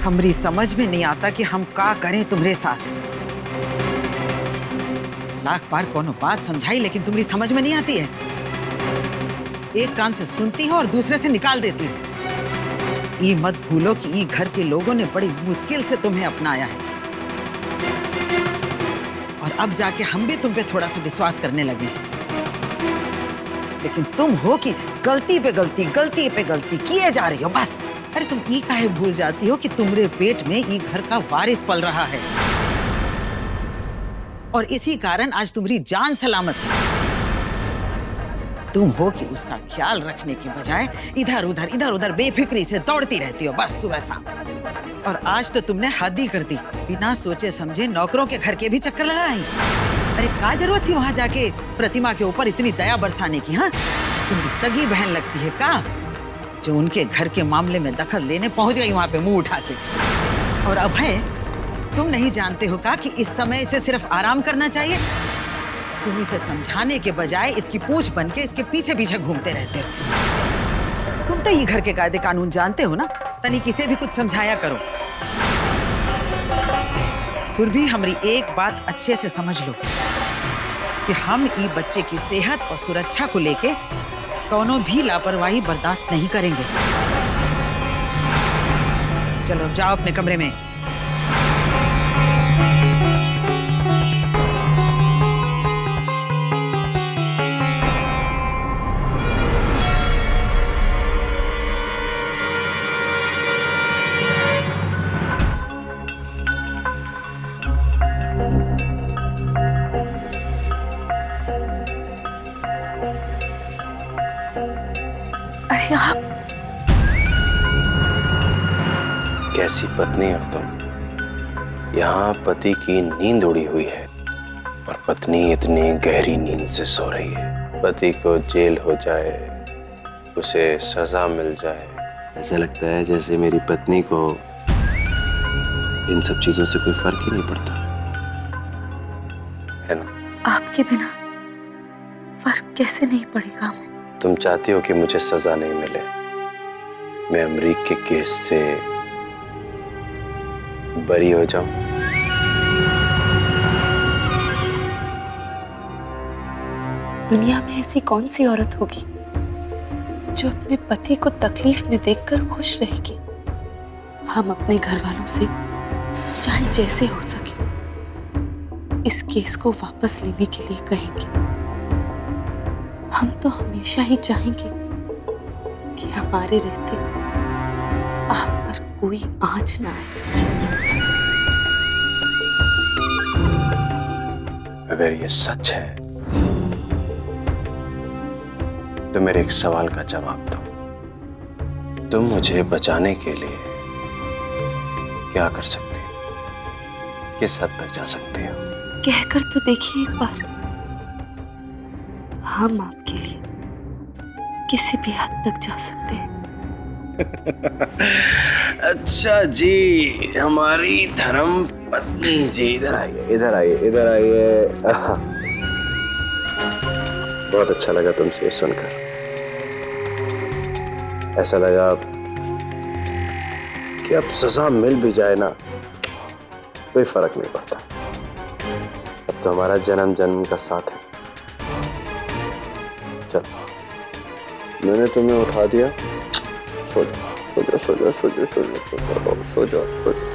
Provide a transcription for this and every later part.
हमारी समझ में नहीं आता कि हम का करें तुम्हारे साथ। लाख बार कोनो बात समझाई लेकिन तुम्हारी समझ में नहीं आती है। एक कान से सुनती हो और दूसरे से निकाल देती हो। ये मत भूलो कि ये घर के लोगों ने बड़ी मुश्किल से तुम्हें अपनाया है और अब जाके हम भी तुम पे थोड़ा सा विश्वास करने लगे। लेकिन तुम हो कि गलती पे गलती किए जा रही हो बस। अरे तुम ये काहे भूल जाती हो कि तुम्हारे पेट में ये घर का वारिस पल रहा है और इसी कारण आज तुम्हारी जान सलामत है। तुम हो कि उसका ख्याल रखने की बजाय इधर उधर बेफिक्री से दौड़ती रहती हो बस सुबह शाम। और आज तो तुमने हद ही कर दी, बिना सोचे समझे नौकरों के घर के भी चक्कर लगाई। अरे क्या जरूरत थी वहां जाके प्रतिमा के ऊपर इतनी दया बरसाने की? हाँ, तुम्हारी सगी बहन लगती है का जो उनके घर के मामले में दखल लेने पहुंच गई वहां पे मुंह उठा के। और अभय, तुम नहीं जानते हो का कि इस समय इसे सिर्फ आराम करना चाहिए? तुम इसे समझाने के बजाय इसकी पूंछ बन के इसके पीछे पीछे घूमते रहते हो। तुम तो ये घर के कायदे कानून जानते हो ना, तनी किसे भी कुछ समझाया करो। सुरभि, हमारी एक बात अच्छे से समझ लो कि हम ई बच्चे की सेहत और सुरक्षा को लेके कोनो भी लापरवाही बर्दाश्त नहीं करेंगे। चलो जाओ अपने कमरे में। अरे आप कैसी पत्नी हो तुम? यहाँ पति की नींद उड़ी हुई है और पत्नी इतनी गहरी नींद से सो रही है। पति को जेल हो जाए, उसे सजा मिल जाए, ऐसा लगता है जैसे मेरी पत्नी को इन सब चीजों से कोई फर्क ही नहीं पड़ता, है ना? आपके बिना फर्क कैसे नहीं पड़ेगा हमें? तुम चाहती हो कि मुझे सजा नहीं मिले, मैं अमरीक के केस से बरी हो जाऊं? दुनिया में ऐसी कौन सी औरत होगी जो अपने पति को तकलीफ में देखकर खुश रहेगी? हम अपने घर वालों से चाहे जैसे हो सके इस केस को वापस लेने के लिए कहेंगे। हम तो हमेशा ही चाहेंगे कि हमारे रहते आप पर कोई आंच ना आए। अगर ये सच है तो मेरे एक सवाल का जवाब दो। तुम मुझे बचाने के लिए क्या कर सकती हो? किस हद तक जा सकती हो? कहकर तो देखिए एक बार। हम आपके लिए किसी भी हद तक जा सकते हैं। अच्छा जी, हमारी धर्म पत्नी जी, इधर आइए, इधर आइए, इधर आइए। बहुत अच्छा लगा तुमसे सुनकर। ऐसा लगा कि अब सजा मिल भी जाए ना, कोई फर्क नहीं पड़ता। अब तो हमारा जन्म जन्म का साथ है। चलो, मैंने तुम्हें उठा दिया, सो जाओ, सो जाओ, सो जाओ, सो जाओ, सो जाओ, सो जाओ, सो जाओ।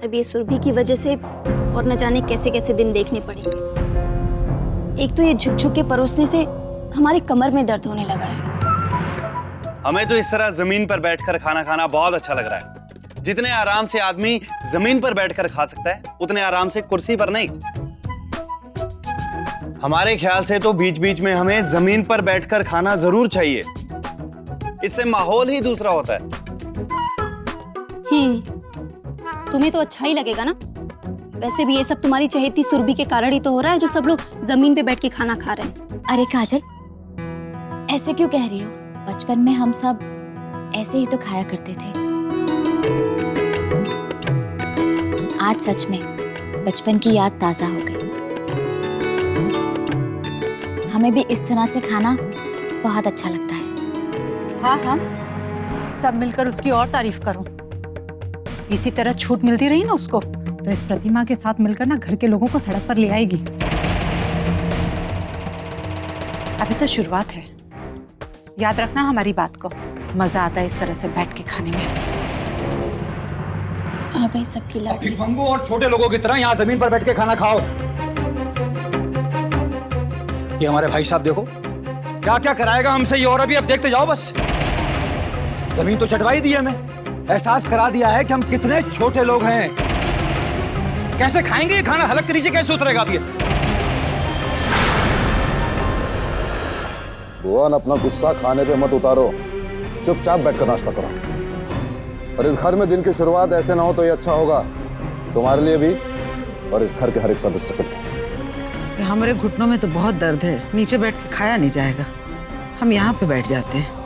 अब ये सुरभि की वजह से और न जाने कैसे कैसे दिन देखने पड़ेंगे। एक तो ये झुक झुक के परोसने से हमारी कमर में दर्द होने लगा है। हमें तो इस तरह जमीन पर बैठकर खाना खाना बहुत अच्छा लग रहा है। जितने आराम से आदमी जमीन पर बैठकर खा सकता है, उतने आराम से कुर्सी पर नहीं। हमारे ख्याल से तो बीच बीच में हमें जमीन पर बैठकर खाना जरूर चाहिए। इससे माहौल ही दूसरा होता है। तुम्हें तो अच्छा ही लगेगा ना। वैसे भी ये सब तुम्हारी चहेती सुरभि के कारण ही तो हो रहा है, जो सब लोग जमीन पे बैठ के खाना खा रहे हैं। अरे काजल, ऐसे क्यों कह रही हो? बचपन में हम सब ऐसे ही तो खाया करते थे। आज सच में बचपन की याद ताजा हो गई। हमें भी इस तरह से खाना बहुत अच्छा लगता है। हाँ हाँ, सब मिलकर उसकी और तारीफ करो। इसी तरह छूट मिलती रही ना उसको, तो इस प्रतिमा के साथ मिलकर ना घर के लोगों को सड़क पर ले आएगी। अभी तो शुरुआत है, याद रखना हमारी बात को। मजा आता है इस तरह से बैठ के खाने में। आ गई सबकी लाडली। भिखमंगों और छोटे लोगों की तरह यहाँ जमीन पर बैठ के खाना खाओ। ये हमारे भाई साहब देखो क्या क्या कराएगा हमसे ये, और अभी अब देखते जाओ बस। जमीन तो चटवाई दी है, हमें एहसास करा दिया है कि हम कितने छोटे लोग हैं। कैसे खाएंगे ये खाना, हलक के नीचे कैसे उतरेगा अब ये? भुवन, अपना गुस्सा खाने पे मत उतारो, चुपचाप बैठकर नाश्ता करो। और इस घर में दिन की शुरुआत ऐसे ना हो तो ये अच्छा होगा तुम्हारे लिए भी और इस घर के हर एक सदस्य के लिए। हमारे घुटनों में तो बहुत दर्द है, नीचे बैठ के खाया नहीं जाएगा, हम यहाँ पे बैठ जाते हैं।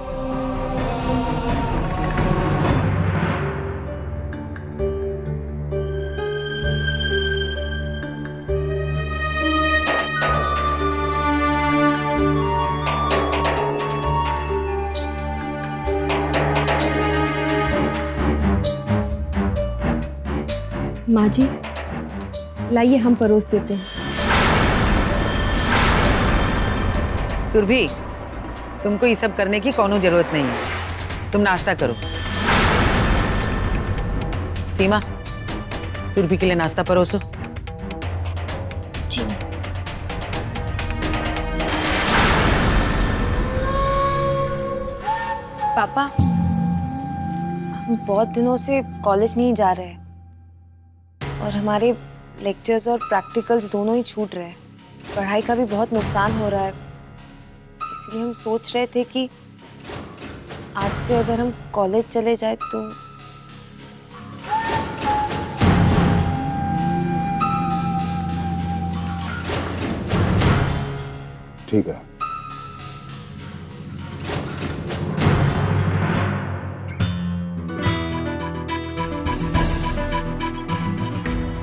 माँ जी, लाइए हम परोस देते हैं। सुरभि, तुमको ये सब करने की कोनो जरूरत नहीं है, तुम नाश्ता करो। सीमा, सुरभि के लिए नाश्ता परोसो। जी। पापा, हम बहुत दिनों से कॉलेज नहीं जा रहे हैं और हमारे लेक्चर्स और प्रैक्टिकल्स दोनों ही छूट रहे हैं। पढ़ाई का भी बहुत नुकसान हो रहा है, इसलिए हम सोच रहे थे कि आज से अगर हम कॉलेज चले जाए तो। ठीक है,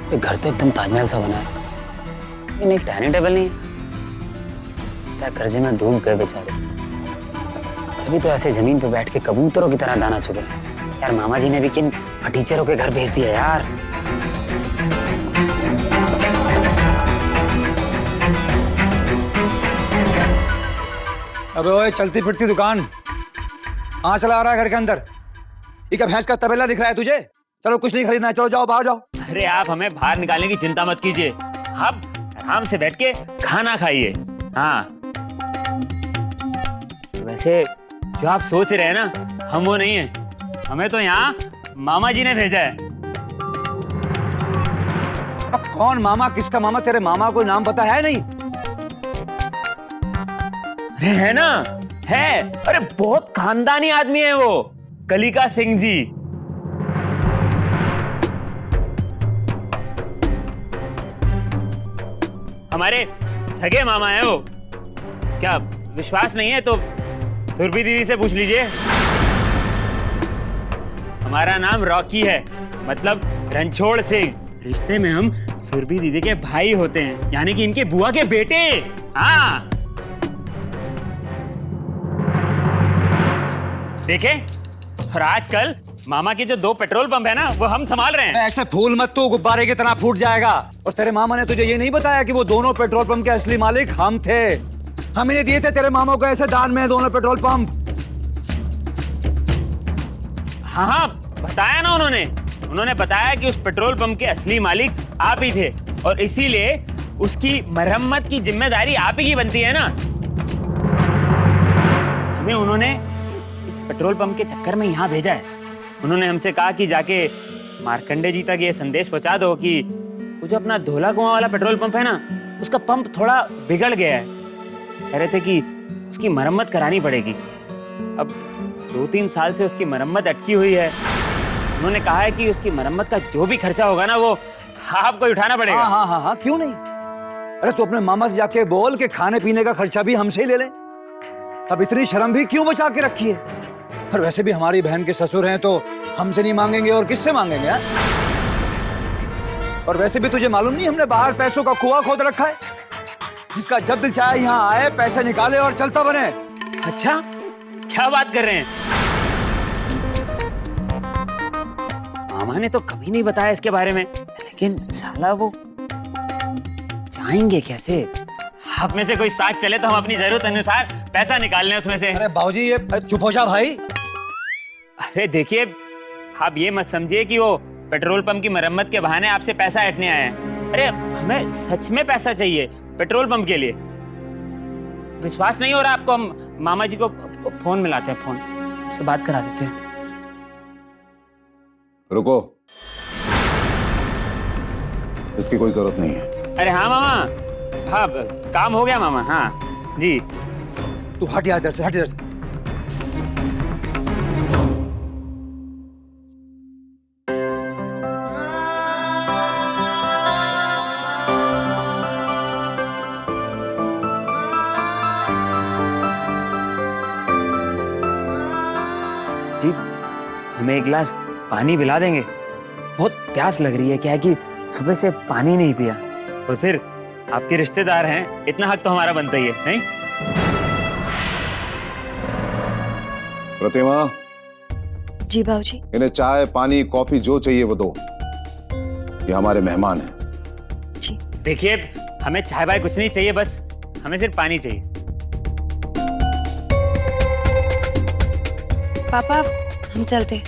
ये घर तो एकदम ताजमहल सा बना है, लेकिन एक डाइनिंग टेबल नहीं है। क्या कर्जे में डूब गए बेचारे, तभी तो ऐसे जमीन पे बैठ के कबूतरों की तरह दाना चुग रहे हैं। यार मामा जी ने भी किन फटीचरों के घर भेज दिया यार। अबे ओए, चलती फिरती दुकान कहाँ चला आ रहा है घर के अंदर? ये क्या भैंस का तबेला दिख रहा है तुझे? चलो कुछ नहीं खरीदना है, चलो जाओ बाहर जाओ। अरे आप हमें बाहर निकालने की चिंता मत कीजिए, आप आराम से बैठ के खाना खाइए। हाँ, वैसे जो आप सोच रहे हैं ना, हम वो नहीं है। हमें तो यहाँ मामा जी ने भेजा है। अब कौन मामा, किसका मामा? तेरे मामा को नाम पता है नहीं? अरे है ना, है। अरे बहुत खानदानी आदमी है वो, कलिका सिंह जी। हमारे सगे मामा है वो। क्या विश्वास नहीं है तो सुरभि दीदी से पूछ लीजिए। हमारा नाम रॉकी है, मतलब रणछोड़ सिंह। रिश्ते में हम सुरभि दीदी के भाई होते हैं, यानी कि इनके बुआ के बेटे। हाँ देखे, और आजकल मामा के जो 2 पेट्रोल पंप है ना, वो हम संभाल रहे हैं। ऐसे फूल मत तू, गुब्बारे की तरह फूट जाएगा। और तेरे मामा ने तुझे ये नहीं बताया कि वो दोनों पेट्रोल पंप के असली मालिक हम थे? हम इन्हें दिए थे तेरे मामा को ऐसे दान में, दोनों पेट्रोल पंप। हाँ हाँ बताया ना उन्होंने बताया कि उस पेट्रोल पंप के असली मालिक आप ही थे, और इसीलिए उसकी मरम्मत की जिम्मेदारी आप ही की बनती है ना। हमें उन्होंने इस पेट्रोल पंप के चक्कर में यहाँ भेजा है। उन्होंने हमसे कहा कि जाके मार्कंडे जी तक ये संदेश पहुंचा दो कि वो जो अपना धोला कुआं वाला पेट्रोल पंप है ना, उसका पंप थोड़ा बिगड़ गया है। कह रहे थे कि उसकी मरम्मत करानी पड़ेगी। अब 2-3 साल से उसकी मरम्मत अटकी हुई है। उन्होंने कहा है कि उसकी मरम्मत का जो भी खर्चा होगा ना, वो आपको उठाना पड़ेगा। हाँ हाँ हाँ, क्यों नहीं? अरे तो अपने मामा से जाके बोल के खाने पीने का खर्चा भी हमसे ही ले ले। अब इतनी शर्म भी क्यों बचा के रखी है? और वैसे भी हमारी बहन के ससुर हैं तो हमसे नहीं मांगेंगे और किससे मांगेंगे यार? और वैसे भी तुझे मालूम नहीं हमने बाहर पैसों का कुआं खोद रखा है, जिसका जब दिल चाहे यहाँ आए, पैसे निकाले और चलता बने। अच्छा, क्या बात कर रहे हैं? मामा ने तो कभी नहीं बताया इसके बारे में, लेकिन साला वो जाएंगे कैसे? आप में से कोई साथ चले तो हम अपनी जरूरत अनुसार पैसा निकाल लें उसमें से। अरे बाबूजी, ये चुप हो जा भाई। अरे देखिए, आप ये मत समझिए कि वो पेट्रोल पंप की मरम्मत के बहाने आपसे पैसा ऐंठने आए हैं। अरे हमें सच में पैसा चाहिए पेट्रोल पंप के लिए। विश्वास नहीं हो रहा आपको? हम मामा जी को फोन मिलाते हैं, फोन से बात करा देते हैं। रुको, इसकी कोई जरूरत नहीं है। अरे हाँ मामा, हाँ काम हो गया मामा। हाँ जी। तू हट यार इधर से, हट इधर से। जी, हमें एक गिलास पानी पिला देंगे? बहुत प्यास लग रही है। क्या है कि सुबह से पानी नहीं पिया, और फिर आपके रिश्तेदार हैं, इतना हक तो हमारा बनता ही है, नहीं? प्रतिमा, जी बाबूजी। इन्हें चाय, पानी, कॉफी जो चाहिए वो दो। ये हमारे मेहमान हैं। जी। देखिए, हमें चाय वाय कुछ नहीं चाहिए, बस हमें सिर्फ पानी चाहिए। पापा, हम चलते।